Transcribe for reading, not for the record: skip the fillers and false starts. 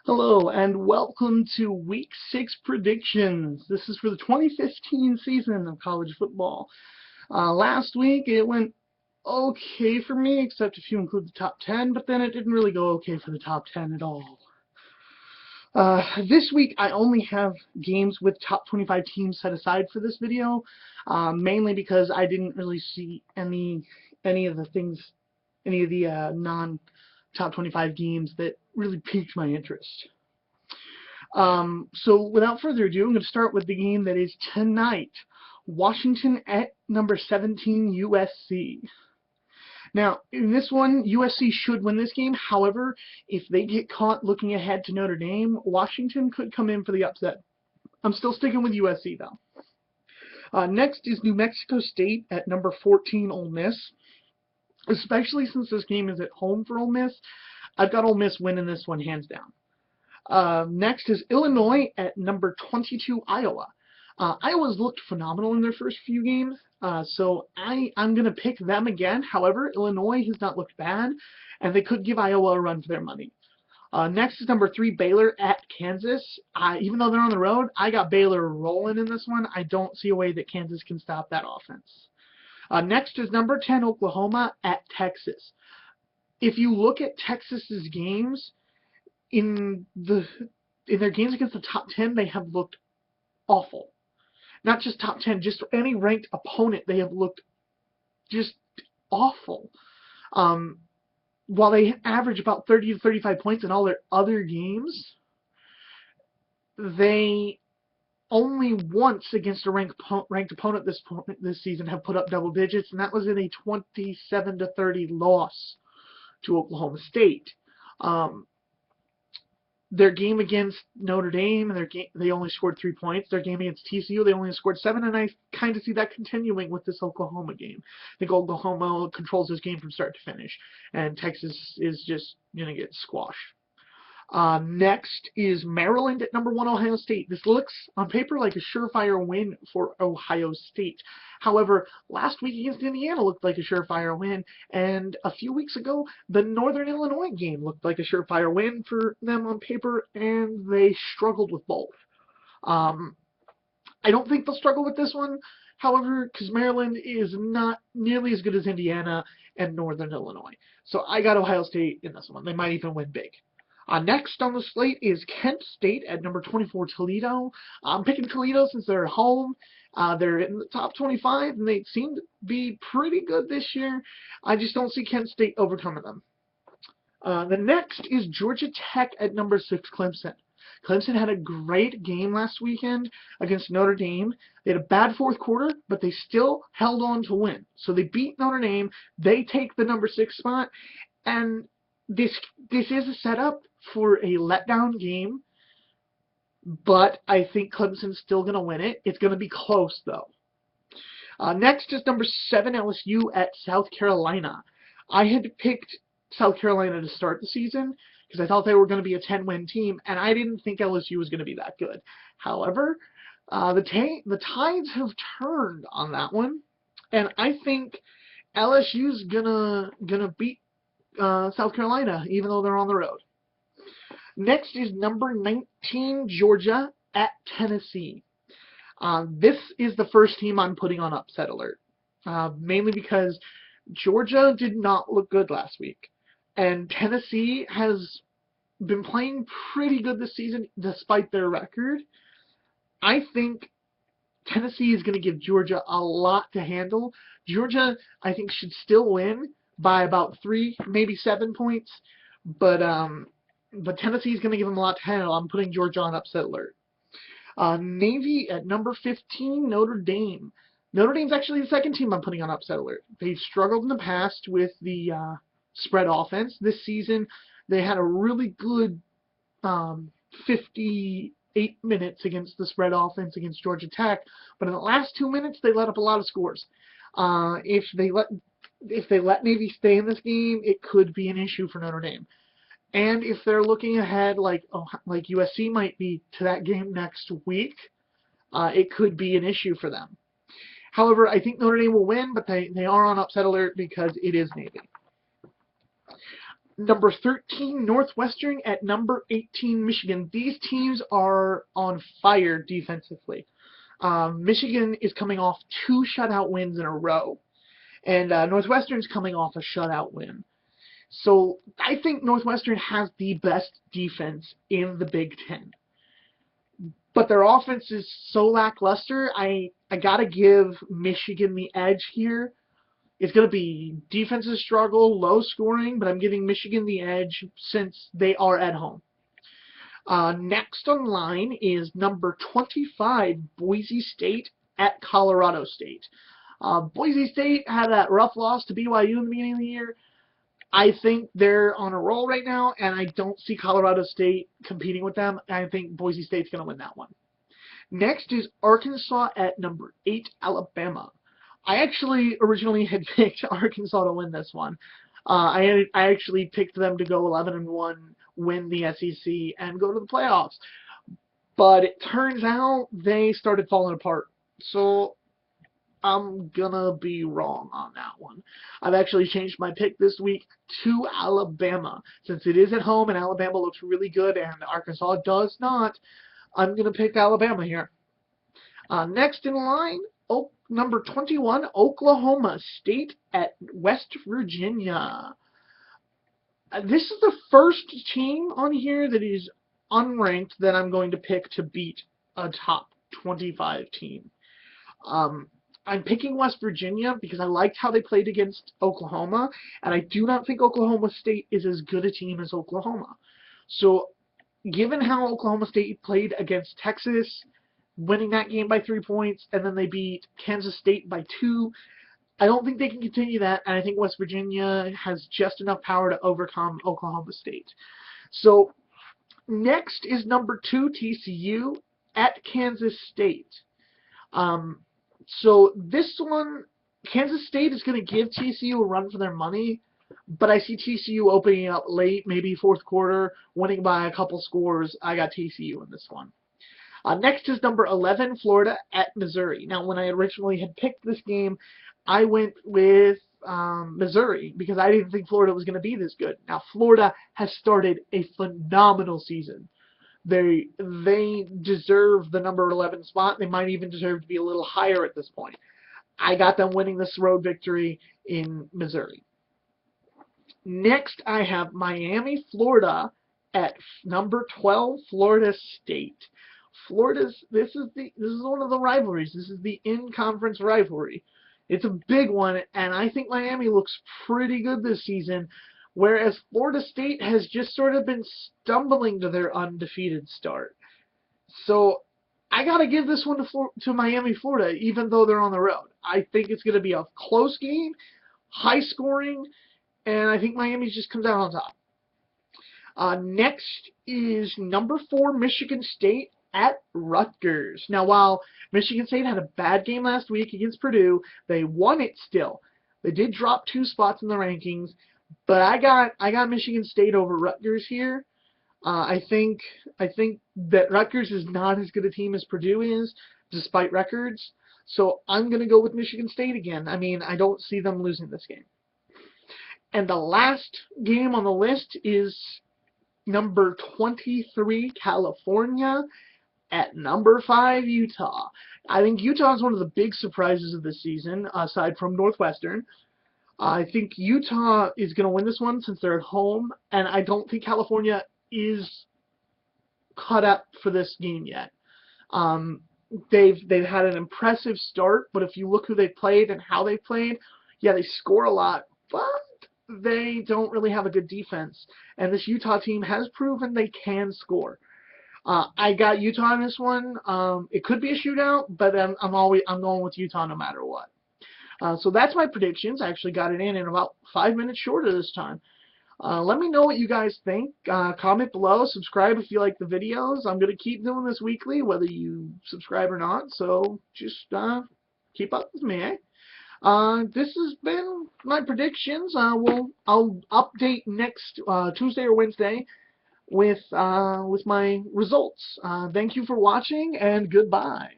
Hello and welcome to Week 6 predictions. This is for the 2015 season of college football. Last week it went okay for me, except if you include the top 10, but then it didn't really go okay for the top 10 at all. This week I only have games with top 25 teams set aside for this video, mainly because I didn't really see any of the non-top 25 games that really piqued my interest. So without further ado, I'm going to start with the game that is tonight. Washington at number 17, USC. Now, in this one, USC should win this game. However, if they get caught looking ahead to Notre Dame, Washington could come in for the upset. I'm still sticking with USC, though. Next is New Mexico State at number 14, Ole Miss. Especially since this game is at home for Ole Miss, I've got Ole Miss winning this one hands down. Next is Illinois at number 22, Iowa. Iowa's looked phenomenal in their first few games, so I'm going to pick them again. However, Illinois has not looked bad, and they could give Iowa a run for their money. Next is number 3, Baylor at Kansas. Even though they're on the road, I got Baylor rolling in this one. I don't see a way that Kansas can stop that offense. Next is number 10, Oklahoma at Texas. If you look at Texas's games, in their games against the top 10, they have looked awful. Not just top 10, just any ranked opponent, they have looked just awful. While they average about 30 to 35 points in all their other games, they only once against a ranked opponent this season have put up double digits, and that was in a 27 to 30 loss to Oklahoma State. Their game against Notre Dame, they only scored 3 points. Their game against TCU, they only scored 7, and I kind of see that continuing with this Oklahoma game. I think Oklahoma controls this game from start to finish, and Texas is just going to get squashed. Next is Maryland at number 1, Ohio State. This looks on paper like a surefire win for Ohio State. However, last week against Indiana looked like a surefire win, and a few weeks ago, the Northern Illinois game looked like a surefire win for them on paper, and they struggled with both. I don't think they'll struggle with this one, however, because Maryland is not nearly as good as Indiana and Northern Illinois. So I got Ohio State in this one. They might even win big. Next on the slate is Kent State at number 24, Toledo. I'm picking Toledo since they're at home. They're in the top 25, and they seem to be pretty good this year. I just don't see Kent State overcoming them. The next is Georgia Tech at number 6, Clemson. Clemson had a great game last weekend against Notre Dame. They had a bad fourth quarter, but they still held on to win. So they beat Notre Dame. They take the number 6 spot, and this is a setup for a letdown game, but I think Clemson's still going to win it. It's going to be close, though. Next is number 7, LSU at South Carolina. I had picked South Carolina to start the season because I thought they were going to be a 10-win team, and I didn't think LSU was going to be that good. However, the tides have turned on that one, and I think LSU's gonna beat South Carolina, even though they're on the road. Next is number 19, Georgia at Tennessee. This is the first team I'm putting on upset alert, mainly because Georgia did not look good last week, and Tennessee has been playing pretty good this season despite their record. I think Tennessee is going to give Georgia a lot to handle. Georgia, I think, should still win by about 3, maybe 7 points, but Tennessee is going to give them a lot to handle. I'm putting Georgia on upset alert. Navy at number 15, Notre Dame. Notre Dame's actually the second team I'm putting on upset alert. They've struggled in the past with the spread offense. This season, they had a really good 58 minutes against the spread offense against Georgia Tech, but in the last 2 minutes, they let up a lot of scores. If they let Navy stay in this game, it could be an issue for Notre Dame. And if they're looking ahead, like USC might be to that game next week, it could be an issue for them. However, I think Notre Dame will win, but they are on upset alert because it is Navy. Number 13, Northwestern at number 18, Michigan. These teams are on fire defensively. Michigan is coming off 2 shutout wins in a row, and Northwestern's coming off a shutout win. So I think Northwestern has the best defense in the Big Ten. But their offense is so lackluster, I gotta give Michigan the edge here. It's going to be defensive struggle, low scoring, but I'm giving Michigan the edge since they are at home. Next on line is number 25, Boise State at Colorado State. Boise State had that rough loss to BYU in the beginning of the year. I think they're on a roll right now, and I don't see Colorado State competing with them. I think Boise State's going to win that one. Next is Arkansas at number 8, Alabama. I actually originally had picked Arkansas to win this one. I actually picked them to go 11-1, win the SEC, and go to the playoffs. But it turns out they started falling apart. So I'm gonna be wrong on that one. I've actually changed my pick this week to Alabama. Since it is at home and Alabama looks really good and Arkansas does not, I'm gonna pick Alabama here. Next in line, number 21, Oklahoma State at West Virginia. This is the first team on here that is unranked that I'm going to pick to beat a top 25 team. I'm picking West Virginia because I liked how they played against Oklahoma, and I do not think Oklahoma State is as good a team as Oklahoma. So, given how Oklahoma State played against Texas, winning that game by 3 points, and then they beat Kansas State by 2. I don't think they can continue that, and I think West Virginia has just enough power to overcome Oklahoma State. So, next is number 2, TCU at Kansas State. So, this one, Kansas State is going to give TCU a run for their money, but I see TCU opening up late, maybe fourth quarter, winning by a couple scores. I got TCU in this one. Next is number 11, Florida at Missouri. Now, when I originally had picked this game, I went with Missouri because I didn't think Florida was going to be this good. Now, Florida has started a phenomenal season. They deserve the number 11 spot. They might even deserve to be a little higher at this point. I got them winning this road victory in Missouri. Next, I have Miami, Florida at number 12, Florida State. This is one of the rivalries. This is the in-conference rivalry. It's a big one, and I think Miami looks pretty good this season, whereas Florida State has just sort of been stumbling to their undefeated start. So I got to give this one to Miami, Florida, even though they're on the road. I think it's going to be a close game, high scoring, and I think Miami just comes out on top. Next is number 4, Michigan State at Rutgers. Now, while Michigan State had a bad game last week against Purdue, they won it still. They did drop 2 spots in the rankings, but I got Michigan State over Rutgers here. I think that Rutgers is not as good a team as Purdue is, despite records. So I'm going to go with Michigan State again. I mean, I don't see them losing this game. And the last game on the list is number 23, California at number 5, Utah. I think Utah is one of the big surprises of the season, aside from Northwestern. I think Utah is going to win this one since they're at home, and I don't think California is cut up for this game yet. They've had an impressive start, but if you look who they played and how they played, yeah, they score a lot, but they don't really have a good defense. And this Utah team has proven they can score. I got Utah in this one. It could be a shootout, but I'm going with Utah no matter what. So that's my predictions. I actually got it in about 5 minutes shorter this time. Let me know what you guys think. Comment below. Subscribe if you like the videos. I'm going to keep doing this weekly, whether you subscribe or not. So just keep up with me, eh? This has been my predictions. I'll update next Tuesday or Wednesday with my results. Thank you for watching, and goodbye.